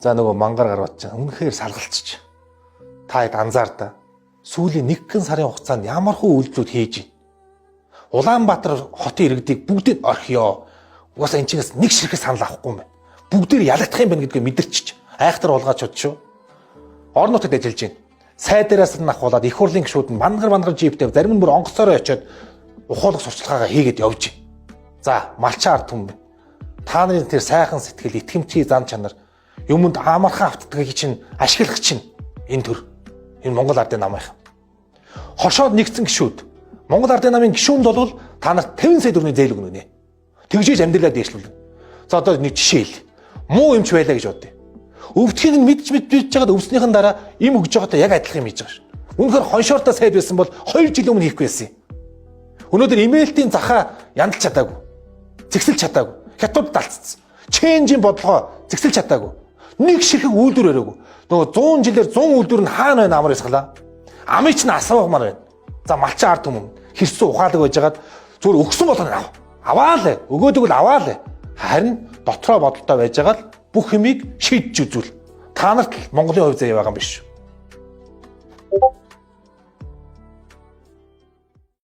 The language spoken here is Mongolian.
За нөгөө мангар гарууд чинь үнэхээр салгалцчих. Та хэд анзаардаа. Сүүлийн 1 сарын хугацаанд ямархуу үйлдэлүүд хийж байна. Улаанбаатар хотын иргэдийг бүгдийг орхиё. Угаасаа энэ чинээс нэг ширхэг санал авахгүй юм байна. Бүгдээр ялагдах юм байна гэдгийг мэдэрч айхтар улгаачуд шүү. Орон нутагт ажиллаж байна. Сайдраас нь ахуулаад их хурлын гишүүд нь мангар жиптэй зарим нь бүр онгоцоороо очиод ухуулах сурчлагаагаа хийгээд явж байна. За, малчаа ард түмэн. Та нарын тэр сайхан сэтгэл, итгэмжийн зан чанар юмд амархан автдгийг чинь ашиглах чинь энэ төр. Энэ Монгол Ардын намынх. Хошоод нэгдсэн гишүүд. Монгол Ардын намын гишүүнд бол та нарт 50 сая төгрөгийн зээл өгнө нэ. Тэгжээж амьдралаа дээшлүүлнэ. За одоо нэг жишээ хэл. Муу юмч байлаа гэж бодъё. Өвдөхийг нь мэдж жагаад өвснийхэн дараа им өгж байгаадаа яг адилхан юм хийж байгаа шүү. Үнэхээр хоншоортой сайд байсан бол 2 жил өмнө хийхгүй байсан юм. Өнөөдөр имэйлтийн захаа яндалж чадаагүй. Зэгсэлж чадаагүй. Хятад далцсан. Ченжийн бодлогоо зэгсэлж чадаагүй. Нэг ширхэг үйлдвэр өрөөгүй. Нөгөө 100 жилээр 100 үйлдвэр нь хаана байна амар исглаа. Амын чинь асуугмаар байна. За малчин ард түмэн хэрсүү ухаалаг байжгаад зүгээр өгсөн болгоно аваа л. Өгөөдөг л аваа л. Харин дотроо бодолтой байжгаад бүх юмыг шийдэж үзүүл. Та нарт Монголын хувь заяа байгаа юм биш.